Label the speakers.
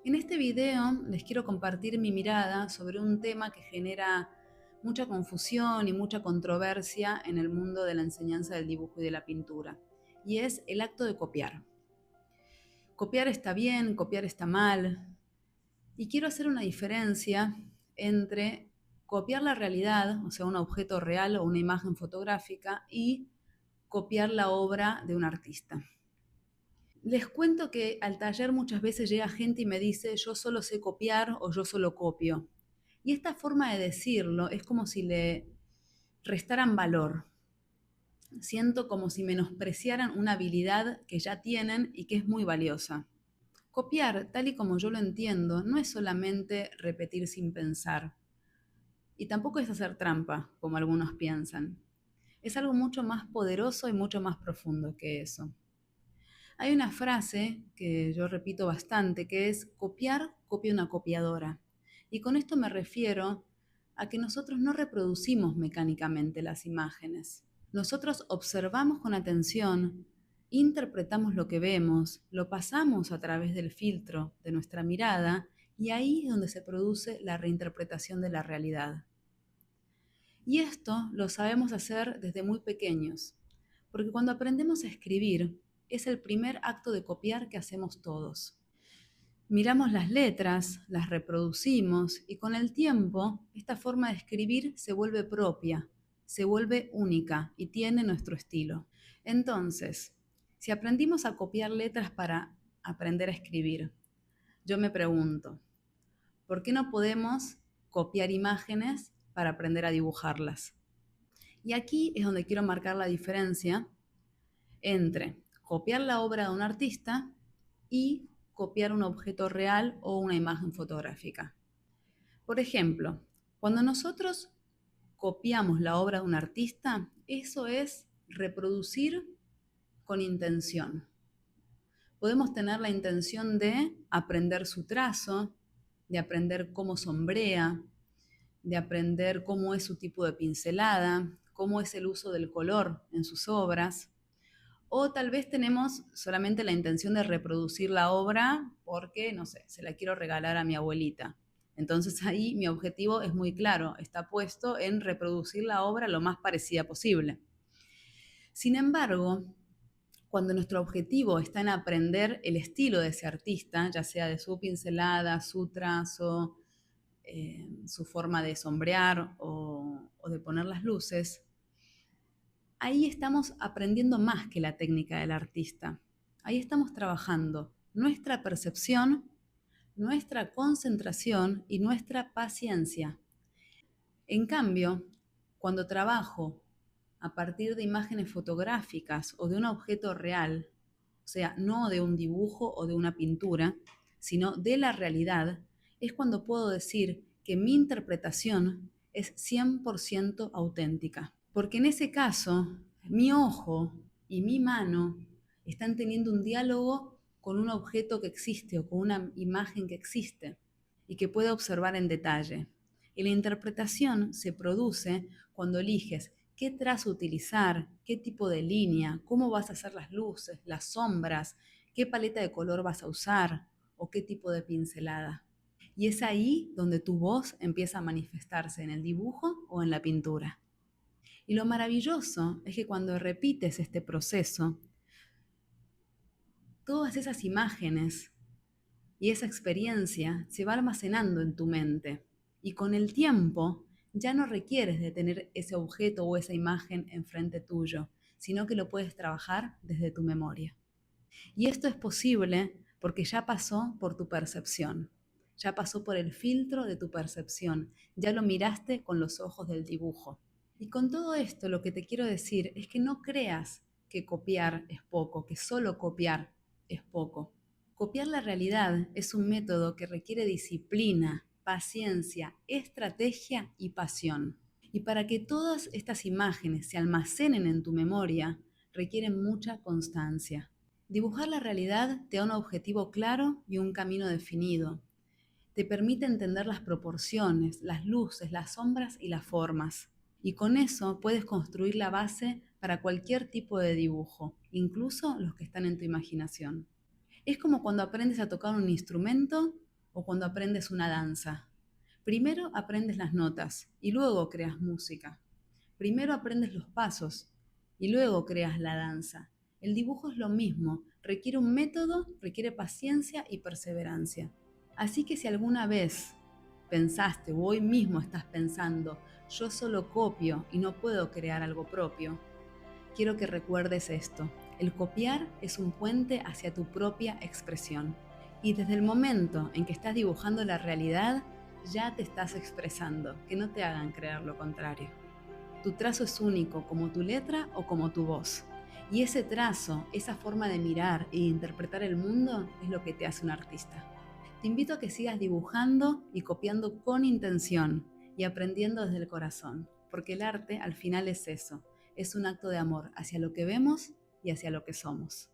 Speaker 1: En este video les quiero compartir mi mirada sobre un tema que genera mucha confusión y mucha controversia en el mundo de la enseñanza del dibujo y de la pintura, y es el acto de copiar. Copiar está bien, copiar está mal, y quiero hacer una diferencia entre copiar la realidad, o sea, un objeto real o una imagen fotográfica, y copiar la obra de un artista. Les cuento que al taller muchas veces llega gente y me dice, yo solo sé copiar o yo solo copio. Y esta forma de decirlo es como si le restaran valor. Siento como si menospreciaran una habilidad que ya tienen y que es muy valiosa. Copiar, tal y como yo lo entiendo, no es solamente repetir sin pensar. Y tampoco es hacer trampa, como algunos piensan. Es algo mucho más poderoso y mucho más profundo que eso. Hay una frase que yo repito bastante, que es copiar, copia una copiadora. Y con esto me refiero a que nosotros no reproducimos mecánicamente las imágenes. Nosotros observamos con atención, interpretamos lo que vemos, lo pasamos a través del filtro de nuestra mirada y ahí es donde se produce la reinterpretación de la realidad. Y esto lo sabemos hacer desde muy pequeños, porque cuando aprendemos a escribir es el primer acto de copiar que hacemos todos. Miramos las letras, las reproducimos y con el tiempo esta forma de escribir se vuelve propia, se vuelve única y tiene nuestro estilo. Entonces, si aprendimos a copiar letras para aprender a escribir, yo me pregunto, ¿por qué no podemos copiar imágenes para aprender a dibujarlas? Y aquí es donde quiero marcar la diferencia entre copiar la obra de un artista y copiar un objeto real o una imagen fotográfica. Por ejemplo, cuando nosotros copiamos la obra de un artista, eso es reproducir con intención. Podemos tener la intención de aprender su trazo, de aprender cómo sombrea, de aprender cómo es su tipo de pincelada, cómo es el uso del color en sus obras. O tal vez tenemos solamente la intención de reproducir la obra porque, no sé, se la quiero regalar a mi abuelita. Entonces ahí mi objetivo es muy claro, está puesto en reproducir la obra lo más parecida posible. Sin embargo, cuando nuestro objetivo está en aprender el estilo de ese artista, ya sea de su pincelada, su trazo, su forma de sombrear o de poner las luces, ahí estamos aprendiendo más que la técnica del artista. Ahí estamos trabajando nuestra percepción, nuestra concentración y nuestra paciencia. En cambio, cuando trabajo a partir de imágenes fotográficas o de un objeto real, o sea, no de un dibujo o de una pintura, sino de la realidad, es cuando puedo decir que mi interpretación es 100% auténtica. Porque en ese caso, mi ojo y mi mano están teniendo un diálogo con un objeto que existe o con una imagen que existe y que puedo observar en detalle. Y la interpretación se produce cuando eliges qué trazo utilizar, qué tipo de línea, cómo vas a hacer las luces, las sombras, qué paleta de color vas a usar o qué tipo de pincelada. Y es ahí donde tu voz empieza a manifestarse en el dibujo o en la pintura. Y lo maravilloso es que cuando repites este proceso, todas esas imágenes y esa experiencia se va almacenando en tu mente. Y con el tiempo ya no requieres de tener ese objeto o esa imagen enfrente tuyo, sino que lo puedes trabajar desde tu memoria. Y esto es posible porque ya pasó por tu percepción, ya pasó por el filtro de tu percepción, ya lo miraste con los ojos del dibujo. Y con todo esto lo que te quiero decir es que no creas que copiar es poco, que solo copiar es poco. Copiar la realidad es un método que requiere disciplina, paciencia, estrategia y pasión. Y para que todas estas imágenes se almacenen en tu memoria, requieren mucha constancia. Dibujar la realidad te da un objetivo claro y un camino definido. Te permite entender las proporciones, las luces, las sombras y las formas. Y con eso puedes construir la base para cualquier tipo de dibujo, incluso los que están en tu imaginación. Es como cuando aprendes a tocar un instrumento o cuando aprendes una danza. Primero aprendes las notas y luego creas música. Primero aprendes los pasos y luego creas la danza. El dibujo es lo mismo, requiere un método, requiere paciencia y perseverancia. Así que si alguna vez pensaste o hoy mismo estás pensando, yo solo copio y no puedo crear algo propio, quiero que recuerdes esto. El copiar es un puente hacia tu propia expresión. Y desde el momento en que estás dibujando la realidad, ya te estás expresando, que no te hagan creer lo contrario. Tu trazo es único, como tu letra o como tu voz. Y ese trazo, esa forma de mirar e interpretar el mundo es lo que te hace un artista. Te invito a que sigas dibujando y copiando con intención y aprendiendo desde el corazón, porque el arte al final es eso, es un acto de amor hacia lo que vemos y hacia lo que somos.